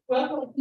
Well,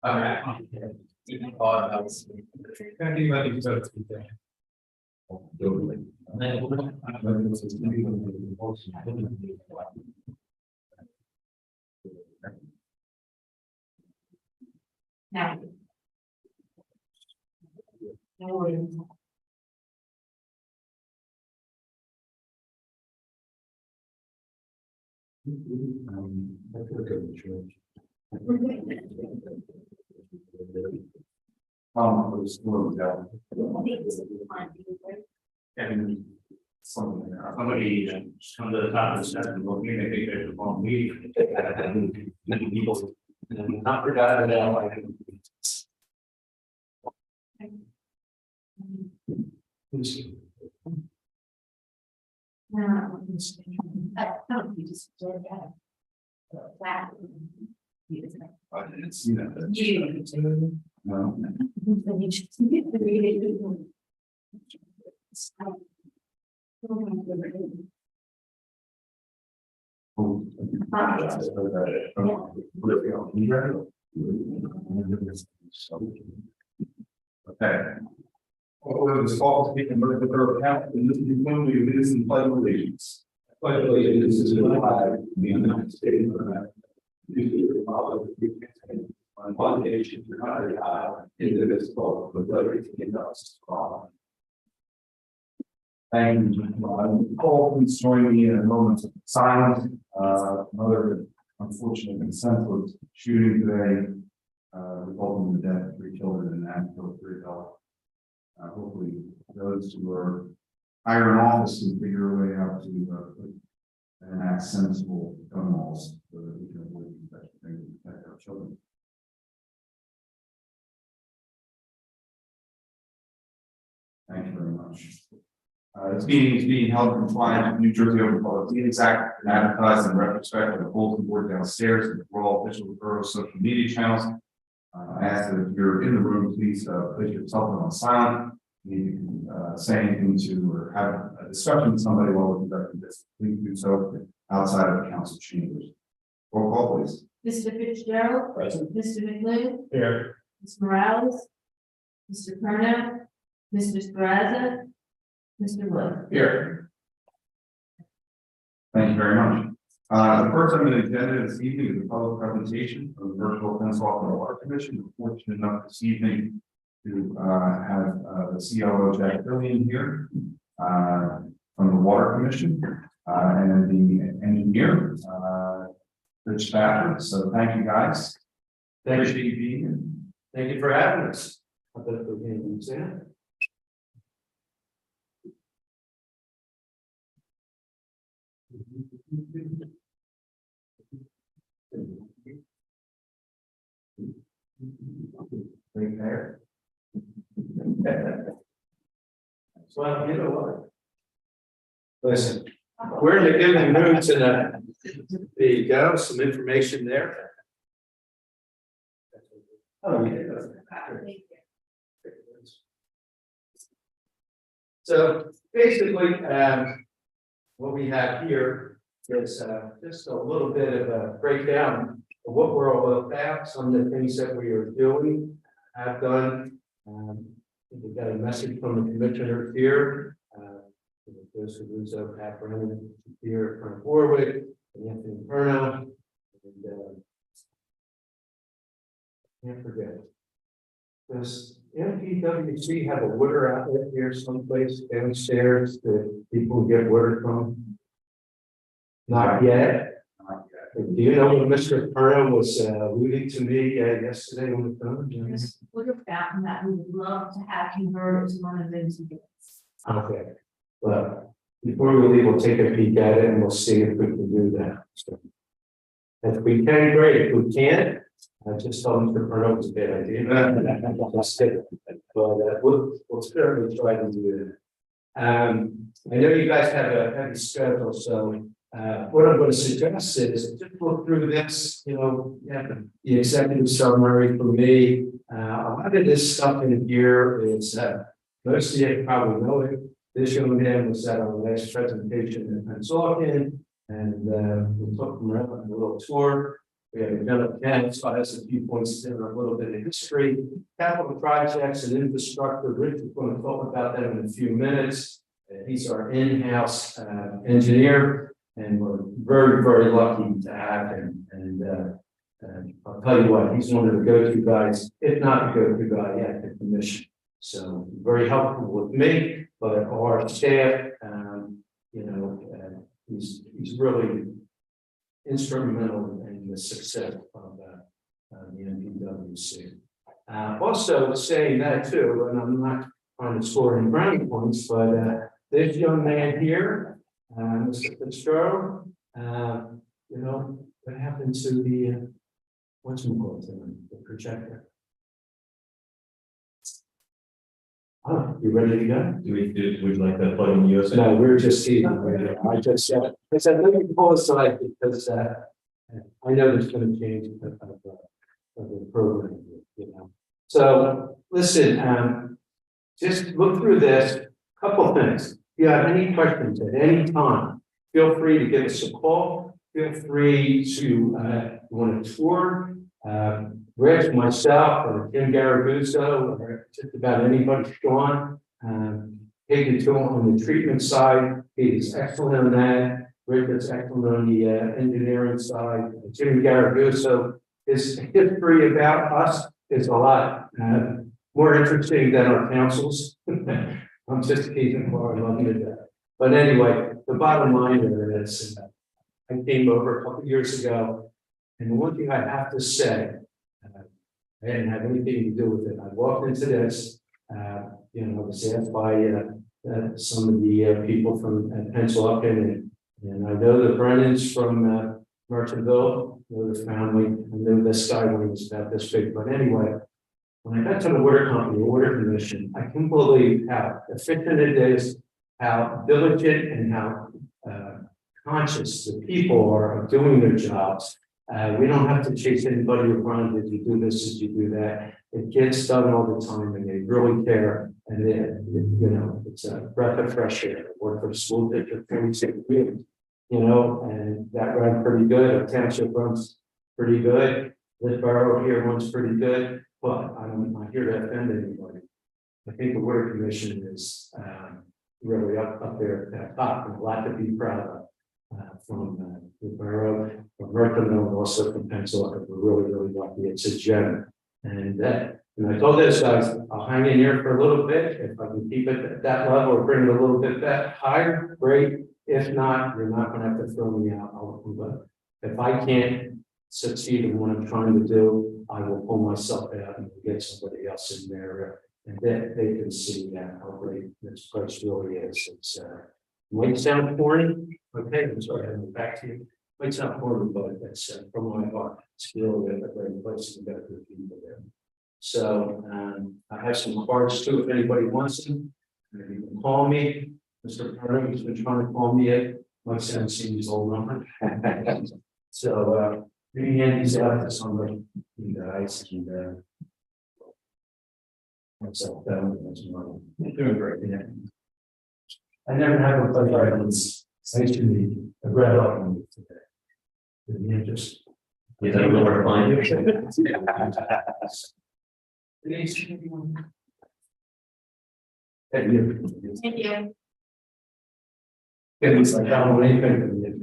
all right. Now. No worries. And somebody come to the top of the step and look, maybe they think there's a wrong meeting. Many people not forgotten about. You just did that. Wow. I didn't see that. You. No. You just need to read it. Oh. Okay. Over this fall, speaking of the borough account, and this is when we lead in pledge of allegiance. Pledge of allegiance to the flag of the United States of America. To the republic on one nation under God, indivisible, with liberty and justice for all. Thank you. Paul, please join me in a moment of silence. Another unfortunate and senseless shooting today, resulting in the death of 3 children and Nashville, 3 adults. Hopefully, those who are higher in office can figure a way out to enact sensible gun laws so that we can avoid these types of things and protect our children. Thank you very much. This meeting is being held in compliance with New Jersey Open Public Meetings Act and advertised in retrospect by the bulletin board downstairs and for all official borough social media channels. I ask that if you're in the room, please place yourself on silent. You can say anything to or have a discussion with somebody while we're conducting this. Please do so outside of the council chambers. Roll call, please. Mr. Fitzgerald. Present. Mr. McLean. Here. Ms. Morales. Mr. Perna. Mr. Brouse. Mr. Wood. Here. Thank you very much. The first item on the agenda this evening is a public presentation of the virtual fence off the Water Commission. We're fortunate enough this evening to have the COO Jack Billion here from the Water Commission and the engineer Rich Stafford. So thank you guys. Appreciate you being here. Thank you for having us. Great hair. Well, you know what? Listen, we're in the giving mood tonight. There you go, some information there. Oh, yeah. So basically, what we have here is just a little bit of a breakdown of what we're all about, some of the things that we are doing, have done. We got a message from the commissioner here. Joseph Russo, Pat Brennan here from Warwick, and Anthony Perno, and can't forget this MPWC have a water outlet here someplace downstairs that people get water from? Not yet. Do you know what Mr. Perna was alluding to me yesterday on the phone? This water fountain that we would love to have converted to one of those units. Okay, well, before we leave, we'll take a peek at it and we'll see if we can do that. So, if we can, great. If we can't, I just told Mr. Perna it was a bad idea. Just kidding. But we'll certainly try to do that. I know you guys have a heavy schedule, so what I'm going to suggest is just look through this, the executive summary for me. A lot of this stuff in here is, most of you probably know it. This young man was at our last presentation in Pennsauken, and we took him around on a little tour. We have a gentleman again, so has a few points in a little bit of history, capital projects and infrastructure. Rich is going to talk about that in a few minutes. He's our in-house engineer. And we're very, very lucky to have him. And I'll tell you what, he's one of the go-to guys, if not the go-to guy at the commission. So very helpful with me, but our staff, he's really instrumental in the success of the NPWC. Also saying that too, and I'm not trying to score any brownie points, but this young man here, Mr. Fitzgerald, what happened to the what's it called, the projector? Oh, you ready to go? Would you like to plug in the USB? No, we're just seeing. I just said, let me pull aside because I know there's going to change the program, So listen, just look through this. Couple things. If you have any questions at any time, feel free to give us a call. Feel free to want to tour. Rich, myself, or Kim Garabuso, or just about anybody, Sean, take you to on the treatment side. He is excellent on that. Rich is excellent on the engineering side. Jim Garabuso, his history about us is a lot more interesting than our councils. I'm just teasing for I love you to death. But anyway, the bottom line there is I came over a couple years ago, and the one thing I have to say, I didn't have anything to do with it. I walked into this, I was asked by some of the people from Pennsauken, and I know the Brennans from Merchantville, know the family. I know this guy when he was about this big, but anyway. When I got to the water company, the water commission, I couldn't believe how efficient it is, how diligent and how conscious the people are of doing their jobs. We don't have to chase anybody around. Did you do this? Did you do that? It gets done all the time, and they really care. And it's a breath of fresh air. I work for the school district 46 years, and that ran pretty good. Our township runs pretty good. This borough here runs pretty good. But I'm not here to offend anybody. I think the water commission is really up there at that top, and a lot to be proud of from the borough, from Mercantile, and also from Pennsauken. We're really, really lucky. It's a gem. And I told those guys, I'll hang in here for a little bit. If I can keep it at that level or bring it a little bit back higher, great. If not, you're not going to have to throw me out. But if I can't succeed in what I'm trying to do, I will pull myself out and get somebody else in there, and then they can see how great this place really is. It's might sound corny. Okay, I'm sorry, I'm back to you. Might sound corny, but that's from my heart. It's really a great place to get good people there. So I have some cards too if anybody wants them. You can call me. Mr. Perna has been trying to call me. It might sound seems old number. So maybe Andy's out to somebody, you guys, and myself down. Doing great. Yeah. I never have a pleasure. It's nice to meet you. I'm glad welcome you today. You just. You don't know where to find you. Denise. Thank you. It's like, I don't know anything.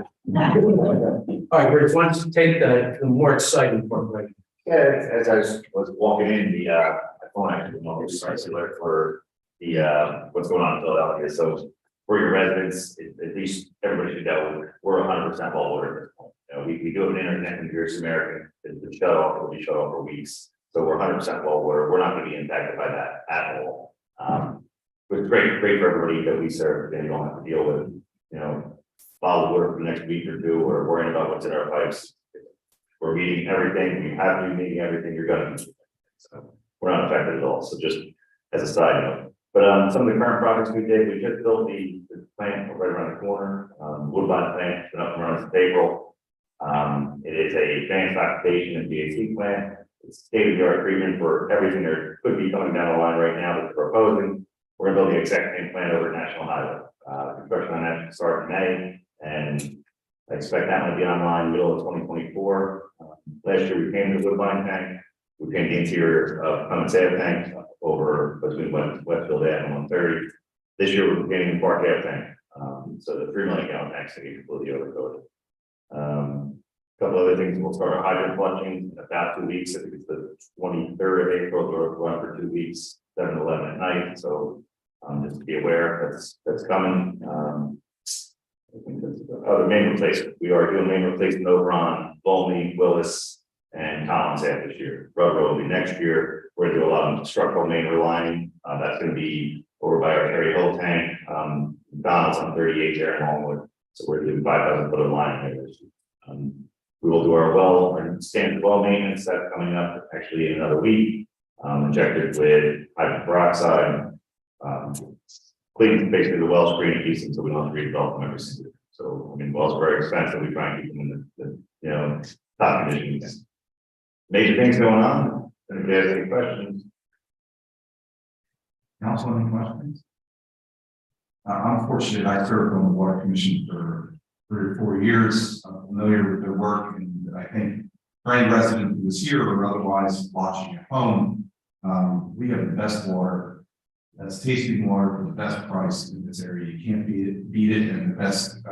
All right, Rich, why don't you take the more exciting part, right? Yeah, as I was walking in, I phone actually, more precisely like for the, what's going on in Philadelphia. So for your residents, at least everybody should know, we're 100% all water at this point. You know, we do have an internet in Pierce American, the shut off, it will be shut off for weeks. So we're 100% well water. We're not going to be impacted by that at all. It's great for everybody that we serve. They don't have to deal with, you know, bottled water for the next week or two, or worrying about what's in our pipes. We're meeting everything. We have been meeting everything. You're going to. So we're not affected at all. So just as a side note, but some of the current projects we did, we just built the plant right around the corner. Woodbine plant, been up and running since April. It is a advanced oxidation and BAC plant. It's state-of-the-art treatment for everything that could be coming down the line right now that they're proposing. We're gonna build the exact same plant over at National Highway. Construction on that should start in May, and I expect that one to be online middle of 2024. Last year we painted the Woodbine tank. We painted the interior of Clements Ave tank over between Westfield Ave and 130. This year we're painting the Park Ave tank. So the 3 million gallon tanks to be completely overcoated. Couple other things, we'll start our hydrant flushing in about 2 weeks. I think it's the 23rd of April, we're going for 2 weeks, 7 to 11 at night. So just to be aware that's coming. I think that's other main replacement. We are doing main replacement over on Volney, Willis, and Collins Ave this year. Road will be next year. We're gonna do a lot of structural main relining. That's gonna be over by our Cherry Hill tank, Donald's on 38 there in Longwood. So we're doing 5,000 foot of line there. We will do our standard well maintenance that's coming up actually in another week. Injected with hydrogen peroxide, cleaning basically the well screen and keeps them so we don't have to redevelop them every single year. So I mean, wells are very expensive. We try and keep them in the top condition we can. Major things going on. Anybody has any questions? Council, any questions? I'm fortunate, I served on the Water Commission for 3 or 4 years. I'm familiar with their work, and I think for any resident who is here or otherwise watching at home, we have the best water. That's tasting water for the best price in this area. You can't beat it, and the best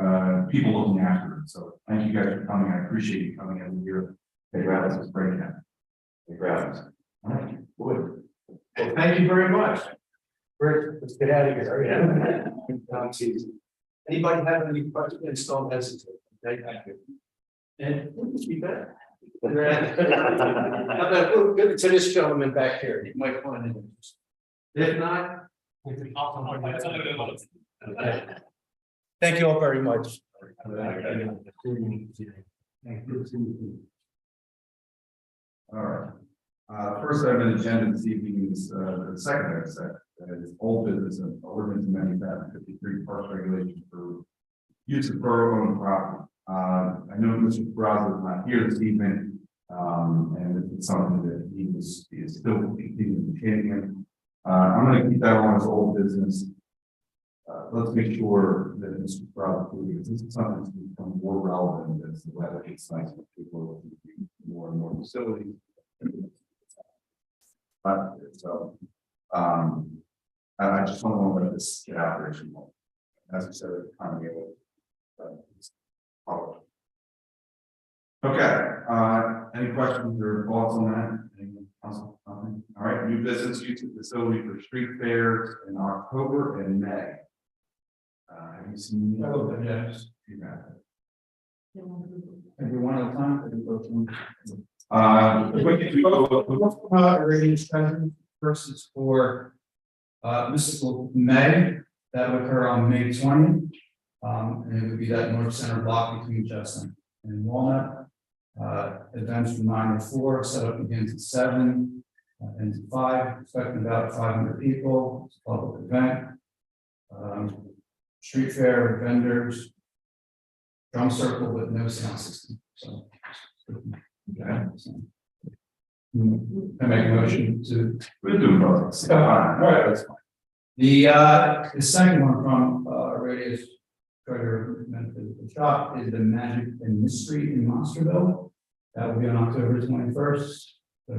people looking after it. So thank you guys for coming. I appreciate you coming every year. Hey, Brouse, it's great. Hey, Brouse. All right, good. Well, thank you very much. Rick, let's get out of here. Anybody have any questions? Don't hesitate. Thank you. And you bet. How about we'll give it to this gentleman back here? You might find it interesting. If not, okay. Thank you all very much. All right. First item on the agenda this evening is the second item set. That is old business and ordinance amending that 53 parks regulations for use of borough-owned property. I know Mr. Brouse is not here this evening, and it's something that he is still continuing to champion. I'm going to keep that on as old business. Let's make sure that Mr. Brouse, because this is something that's become more relevant as the weather gets nice, and people are looking to more and more facilities. So, I just don't want to let this get out there too long. As I said, it's kind of okay. Any questions or thoughts on that? Anyone else? All right. New business use of facility for street fairs in October and May. Have you seen? Oh, yes. Everyone at a time. Versus for municipal May, that would occur on May 20th. And it would be that north center block between Chestnut and Walnut. Events from 9 to 4, setup begins at 7 and 5, expecting about 500 people. It's a public event. Street fair, vendors, drum circle with no sound system. So, okay. I make a motion to. We're doing both. All right, that's fine. The second one from Radius Treasure the shop is the Magic and Mystery in Monsterville. That will be on October 21st. So,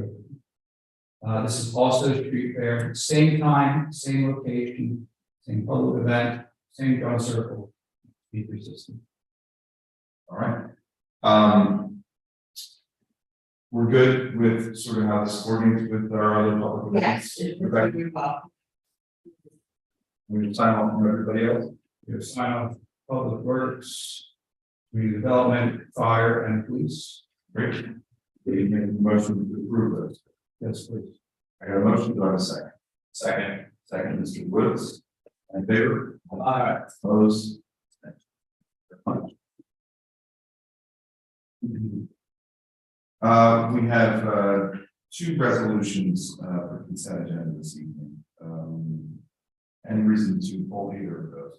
this is also street fair, same time, same location, same public event, same drum circle, speaker system. All right. we're good with sort of how this coordinates with our other public events? Rebecca, we sign off from everybody else? We have sign off Public Works, Community Development, Fire, and Police. Great. We make a motion to approve those. Yes, please. I got a motion, do I have a second? Second, Mr. Woods. In favor? Aye. Opposed? We have two resolutions for consent agenda this evening. Any reason to hold either of those?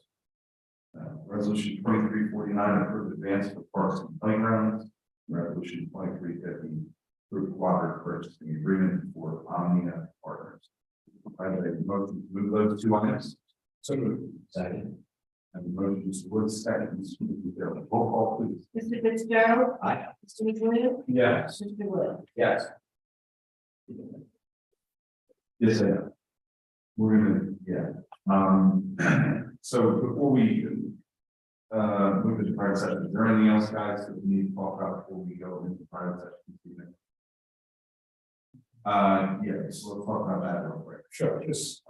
Resolution 2349 approved advance for parks and playgrounds. Resolution 2350 approved cooperative purchasing agreement for Omnia Partners. I have a motion to move those two items. So moved. Second. And the motion is Woods, second, Mr. Fitzgerald. Roll call, please. Mr. Fitzgerald. Aye. Mr. McWilliams. Yes. Mr. Wood. Yes. Yes, I am. We're gonna, so before we move into private session, is there anything else, guys, that we need to talk about before we go into private session this evening? Yeah, so let's talk about that real quick. Sure, just,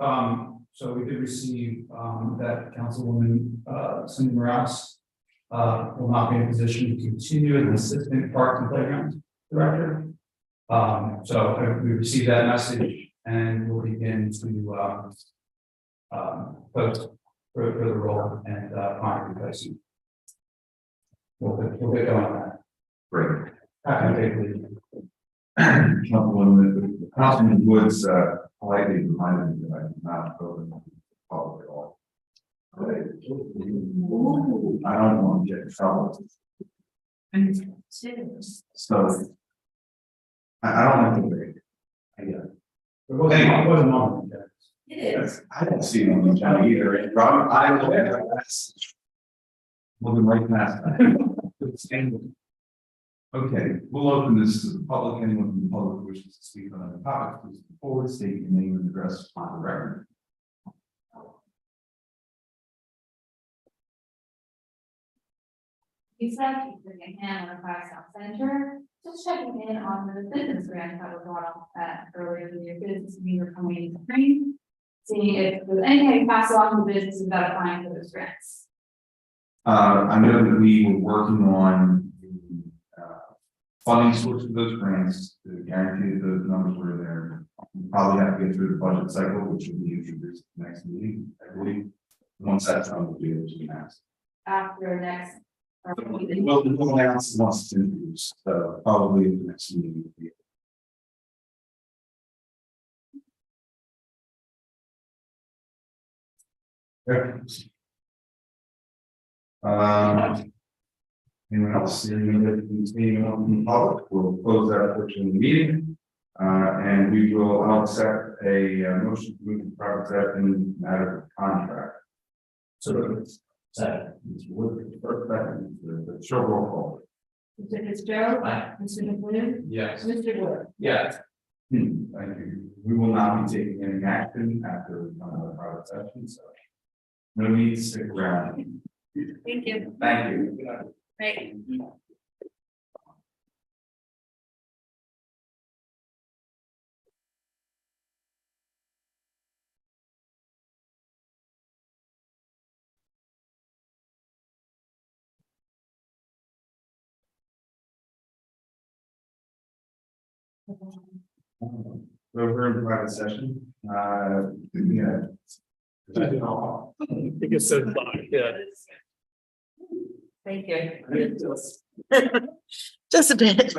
so we did receive, that Councilwoman, Cindy Brouse, will not be in a position to continue as an assistant park and playground director. So we received that message and we'll begin to, post for the role and, find a replacement. We'll get going on that. Great. Happy to take lead. Councilman Woods politely reminded me that I did not vote in the public at all. I don't want to get in trouble. So I don't like the way. It wasn't long. It is. I don't see it on the agenda either. Rob, I will have that message. Looking right past that. Okay, we'll open this to the public. Anyone from the public who wishes to speak on the topic, please come forward, state your name and address on the record. Lisa, keeping a hand on the Brouse South Center, just checking in on the business grant that was brought up earlier in your business, we were coming in spring. Seeing if there's anything pass along to businesses that are applying for those grants. I know that we were working on the funding source for those grants to guarantee that those numbers were there. We probably have to get through the budget cycle, which will be introduced at the next meeting, I believe. Once that's done, we'll be able to announce. After next. We'll announce once it's introduced, probably in the next meeting. Yeah. Anyone else? Anyone that is being on the public, we'll close that portion of the meeting. And we will, I'll accept a motion to move the private session matter of contract. So, second, Mr. Wood, first, second, the show roll call. Mr. Fitzgerald. Aye. Mr. McWilliams. Yes. Mr. Wood. Yes. Thank you. We will not be taking any action after we come out of private session, so no need to stick around. Thank you. Thank you. Great. We're in private session. Yeah. I think it's so dark, yeah. Thank you. Just a bit.